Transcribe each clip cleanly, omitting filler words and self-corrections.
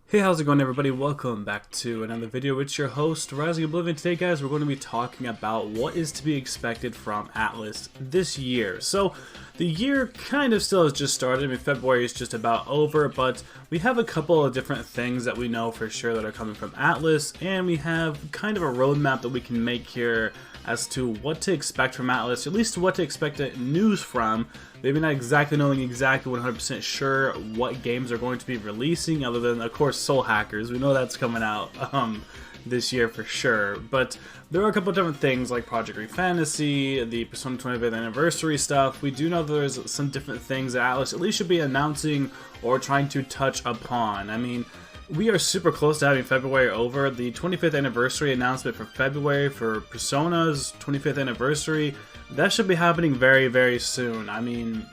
Hey, how's it going, everybody? Welcome back to another video. It's your host, Rising Oblivion. Today, guys, we're going to be talking about what is to be expected from Atlus this year. So, the year kind of still has just started. I mean, February is just about over, but we have a couple of different things that we know for sure that are coming from Atlus, and we have kind of a roadmap that we can make here as to what to expect from Atlus, at least what to expect news from. Maybe not exactly knowing exactly 100% sure what games are going to be releasing, other than, of course, Soul Hackers. We know that's coming out this year for sure. But there are a couple of different things like Project Refantasy, the Persona 25th Anniversary stuff. We do know there's some different things that Atlus at least should be announcing or trying to touch upon. I mean, we are super close to having February over. The 25th anniversary announcement for February for Persona's 25th anniversary, that should be happening very, very soon. I mean,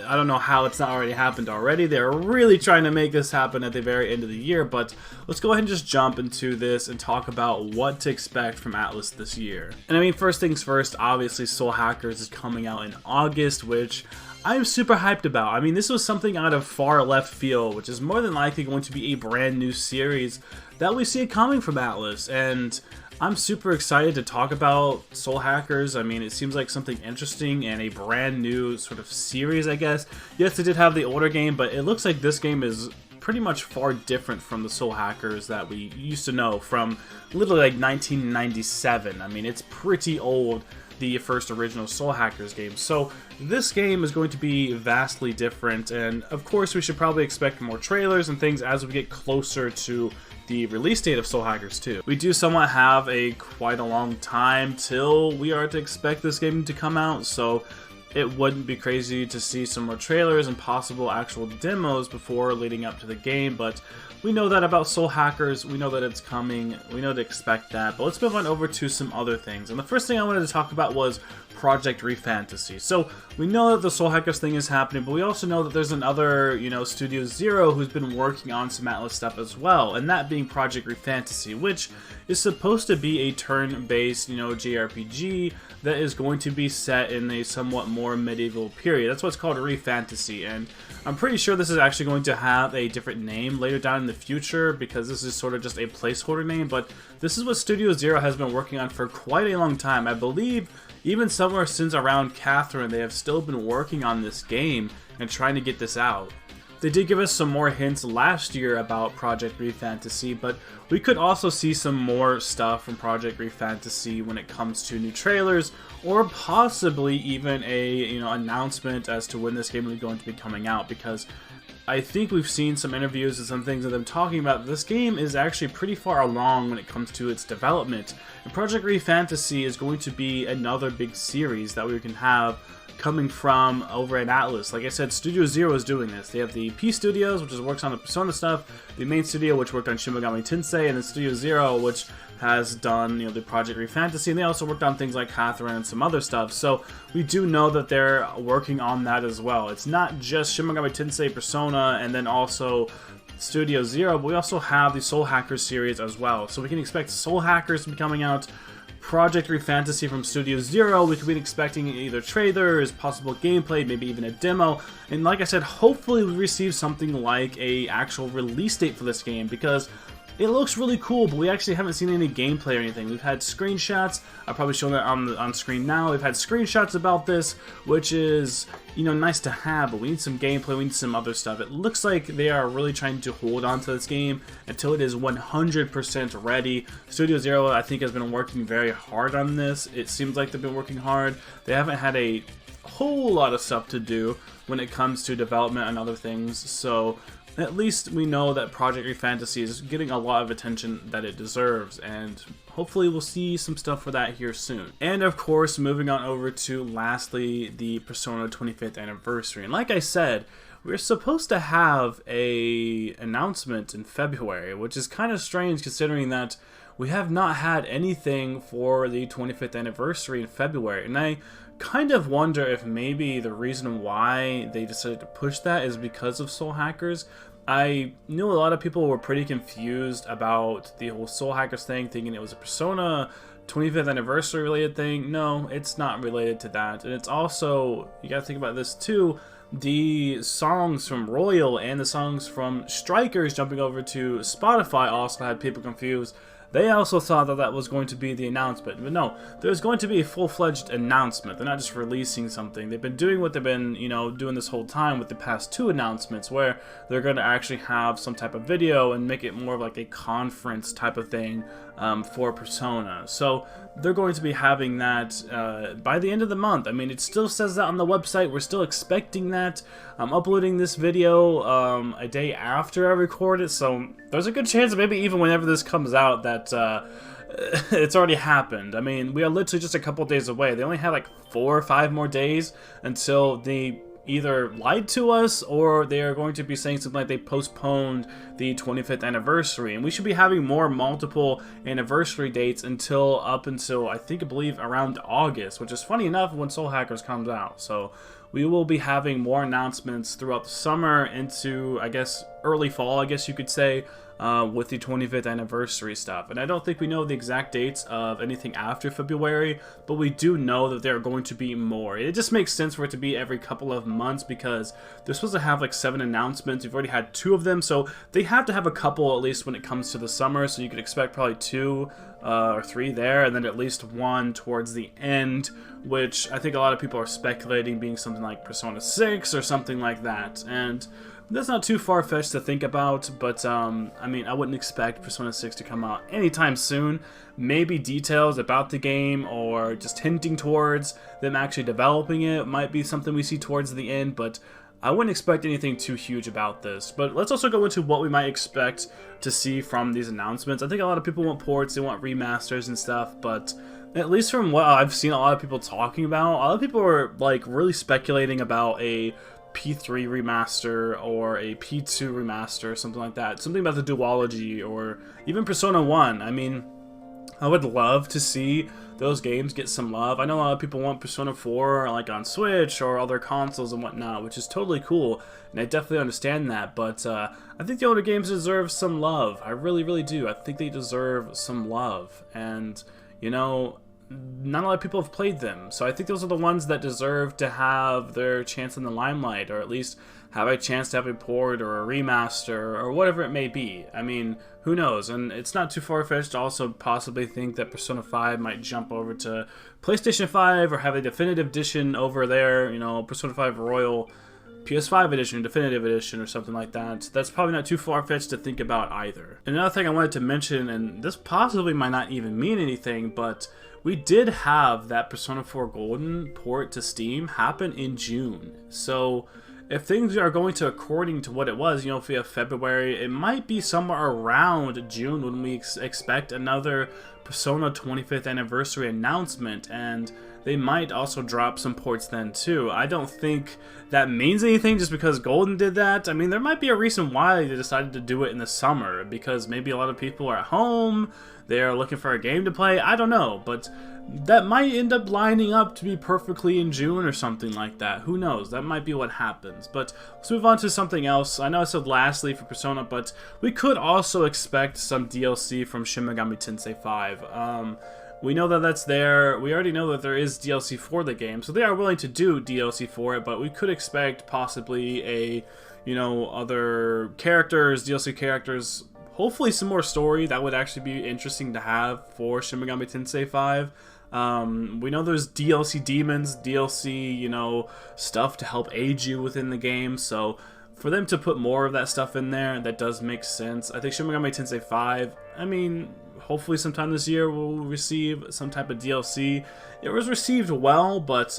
I don't know how it's not already happened already. They're really trying to make this happen at the very end of the year, but let's go ahead and just jump into this and talk about what to expect from Atlus this year. And I mean, first things first, obviously Soul Hackers is coming out in August, which I'm super hyped about. I mean, this was something out of far left field, which is more than likely going to be a brand new series that we see coming from Atlus, and I'm super excited to talk about Soul Hackers. I mean, it seems like something interesting and a brand new sort of series, I guess. Yes, they did have the older game, but it looks like this game is pretty much far different from the Soul Hackers that we used to know from literally like 1997. I mean, it's pretty old, the first original Soul Hackers game. So this game is going to be vastly different, and of course we should probably expect more trailers and things as we get closer to the release date of Soul Hackers 2. We do somewhat have quite a long time till we are to expect this game to come out, so it wouldn't be crazy to see some more trailers and possible actual demos before leading up to the game, but we know that about Soul Hackers, we know that it's coming, we know to expect that, but let's move on over to some other things. And the first thing I wanted to talk about was Project Refantasy. So we know that the Soul Hackers thing is happening, but we also know that there's another, Studio Zero who's been working on some Atlus stuff as well, and that being Project Refantasy, which is supposed to be a turn-based, jrpg that is going to be set in a somewhat more medieval period. That's what's called Refantasy, and I'm pretty sure this is actually going to have a different name later down in the future, because this is sort of just a placeholder name, but this is what Studio Zero has been working on for quite a long time. I believe even somewhere since around Catherine, they have still been working on this game and trying to get this out. They did give us some more hints last year about Project Refantasy, but we could also see some more stuff from Project Refantasy when it comes to new trailers, or possibly even a announcement as to when this game is going to be coming out, because I think we've seen some interviews and some things of them talking about this game is actually pretty far along when it comes to its development. And Project Refantasy is going to be another big series that we can have coming from over at Atlus. Like I said, Studio Zero is doing this. They have the P Studios, which works on the Persona stuff, the main studio, which worked on Shin Megami Tensei, and then Studio Zero, which has done the Project Refantasy, and they also worked on things like Catherine and some other stuff. So we do know that they're working on that as well. It's not just Shin Megami Tensei, Persona, and then also Studio Zero, but we also have the Soul Hackers series as well. So we can expect Soul Hackers to be coming out, Project Refantasy from Studio Zero. We could be expecting either trailers, possible gameplay, maybe even a demo. And like I said, hopefully we receive something like a actual release date for this game, because it looks really cool, but we actually haven't seen any gameplay or anything. We've had screenshots. I'll probably show that on screen now. We've had screenshots about this, which is, nice to have, but we need some gameplay, we need some other stuff. It looks like they are really trying to hold on to this game until it is 100% ready. Studio Zero, I think, has been working very hard on this. It seems like they've been working hard. They haven't had a whole lot of stuff to do when it comes to development and other things, so at least we know that Project Refantasy is getting a lot of attention that it deserves, and hopefully we'll see some stuff for that here soon. And of course, moving on over to, lastly, the Persona 25th Anniversary. And like I said, we're supposed to have a announcement in February, which is kind of strange considering that we have not had anything for the 25th Anniversary in February. And I kind of wonder if maybe the reason why they decided to push that is because of Soul Hackers. I knew a lot of people were pretty confused about the whole Soul Hackers thing, thinking it was a Persona 25th Anniversary related thing. No, it's not related to that. And it's also, you gotta think about this too, the songs from Royal and the songs from Strikers jumping over to Spotify also had people confused. They also thought that that was going to be the announcement, but no, there's going to be a full-fledged announcement. They're not just releasing something. They've been doing what they've been, you know, doing this whole time with the past 2 announcements, where they're going to actually have some type of video and make it more of like a conference type of thing for Persona. So they're going to be having that by the end of the month. I mean, it still says that on the website. We're still expecting that. I'm uploading this video a day after I record it, so there's a good chance that maybe even whenever this comes out that it's already happened. I mean, we are literally just a couple days away. They only have like 4 or 5 more days until they either lied to us or they are going to be saying something like they postponed the 25th anniversary, and we should be having more multiple anniversary dates until I believe around August, which is funny enough when Soul Hackers comes out. So we will be having more announcements throughout the summer into, I guess, early fall, I guess you could say, with the 25th anniversary stuff. And I don't think we know the exact dates of anything after February, but we do know that there are going to be more. It just makes sense for it to be every couple of months because they're supposed to have like 7 announcements. We've already had 2 of them, so they have to have a couple at least when it comes to the summer, so you could expect probably 2 or 3 there, and then at least 1 towards the end, which I think a lot of people are speculating being something like Persona 6 or something like that. And that's not too far-fetched to think about, but I mean, I wouldn't expect Persona 6 to come out anytime soon. Maybe details about the game or just hinting towards them actually developing it might be something we see towards the end, but I wouldn't expect anything too huge about this. But let's also go into what we might expect to see from these announcements. I think a lot of people want ports, they want remasters and stuff, but at least from what I've seen a lot of people talking about, a lot of people are like really speculating about a P3 remaster or a P2 remaster or something like that. Something about the duology or even Persona 1. I mean, I would love to see those games get some love. I know a lot of people want Persona 4 like on Switch or other consoles and whatnot, which is totally cool, and I definitely understand that, but I think the older games deserve some love. I really, really do. I think they deserve some love, and, you know, not a lot of people have played them, so I think those are the ones that deserve to have their chance in the limelight, or at least have a chance to have a port or a remaster or whatever it may be. I mean, who knows? And it's not too far-fetched to also possibly think that Persona 5 might jump over to PlayStation 5 or have a definitive edition over there, you know, Persona 5 Royal PS5 edition, definitive edition, or something like that. That's probably not too far-fetched to think about either. Another thing I wanted to mention, and this possibly might not even mean anything, but we did have that Persona 4 Golden port to Steam happen in June. So if things are going to according to what it was, you know, if we have February, it might be somewhere around June when we expect another Persona 25th anniversary announcement, and they might also drop some ports then too. I don't think that means anything just because Golden did that. I mean, there might be a reason why they decided to do it in the summer, because maybe a lot of people are at home, they're looking for a game to play, I don't know, but that might end up lining up to be perfectly in June or something like that. Who knows? That might be what happens. But let's move on to something else. I know I said lastly for Persona, but we could also expect some DLC from Shin Megami Tensei V. We know that that's there. We already know that there is DLC for the game, so they are willing to do DLC for it, but we could expect possibly a, you know, other characters, DLC characters, hopefully some more story. That would actually be interesting to have for Shin Megami Tensei V. We know there's DLC demons, DLC, you know, stuff to help aid you within the game, so for them to put more of that stuff in there, that does make sense. I think Shin Megami Tensei V, I mean, hopefully sometime this year we'll receive some type of DLC. It was received well, but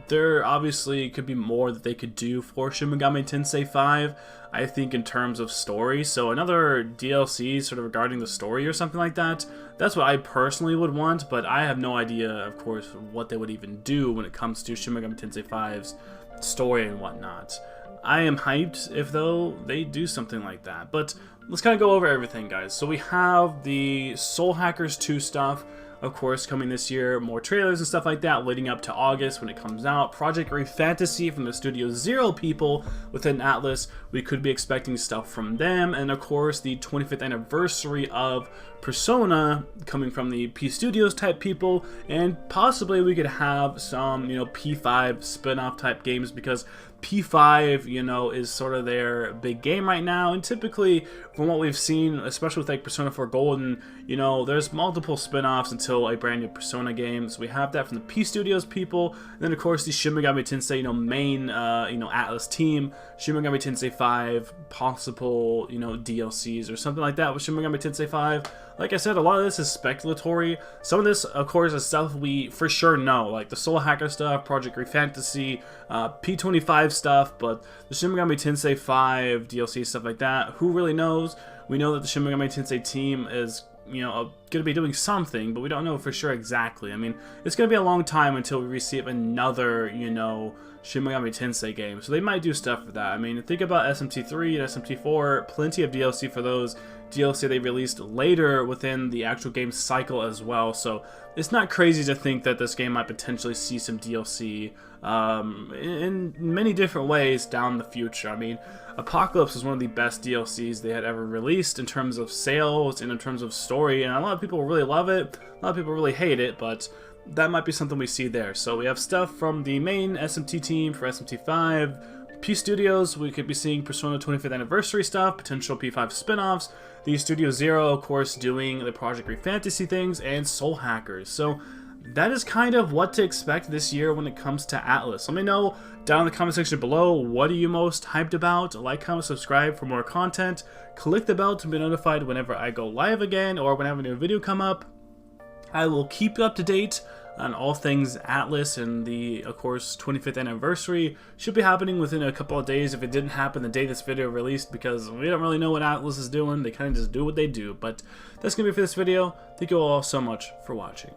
there obviously could be more that they could do for Shin Megami Tensei V, I think, in terms of story. So another DLC sort of regarding the story or something like that, that's what I personally would want, but I have no idea, of course, what they would even do when it comes to Shin Megami Tensei V's story and whatnot. I am hyped if, though, they do something like that. But let's kind of go over everything, guys. So we have the Soul Hackers 2 stuff, of course, coming this year. More trailers and stuff like that leading up to August when it comes out. Project Refantasy from the Studio Zero people within Atlus. We could be expecting stuff from them. And, of course, the 25th anniversary of Persona coming from the P Studios type people. And possibly we could have some, you know, P5 spin-off type games, because P5, you know, is sort of their big game right now, and typically, from what we've seen, especially with like Persona 4 Golden, you know, there's multiple spin-offs until a brand new Persona game. So we have that from the P Studios people, and then of course the Shin Megami Tensei, you know, main, you know, Atlus team, Shin Megami Tensei V, possible, you know, DLCs or something like that with Shin Megami Tensei V. Like I said, a lot of this is speculatory. Some of this, of course, is stuff we for sure know, like the Soul Hacker stuff, Project Refantasy, P25 stuff, but the Shin Megami Tensei 5 DLC, stuff like that, who really knows? We know that the Shin Megami Tensei team is, you know, going to be doing something, but we don't know for sure exactly. I mean, it's going to be a long time until we receive another, you know, Shin Megami Tensei game, so they might do stuff for that. I mean, think about SMT3 and SMT4, plenty of DLC for those. DLC they released later within the actual game cycle as well, so it's not crazy to think that this game might potentially see some DLC in many different ways down the future. I mean, Apocalypse was one of the best DLCs they had ever released in terms of sales and in terms of story, and a lot of people really love it, a lot of people really hate it, but that might be something we see there. So we have stuff from the main SMT team for SMT5, P Studios, we could be seeing Persona 25th Anniversary stuff, potential P5 spin-offs, the Studio Zero, of course, doing the Project Refantasy things, and Soul Hackers. So that is kind of what to expect this year when it comes to Atlus. Let me know down in the comment section below, what are you most hyped about? Like, comment, subscribe for more content. Click the bell to be notified whenever I go live again or whenever a new video come up. I will keep you up to date on all things Atlus, and the, of course, 25th anniversary should be happening within a couple of days if it didn't happen the day this video released, because we don't really know what Atlus is doing. They kind of just do what they do. But that's going to be it for this video. Thank you all so much for watching.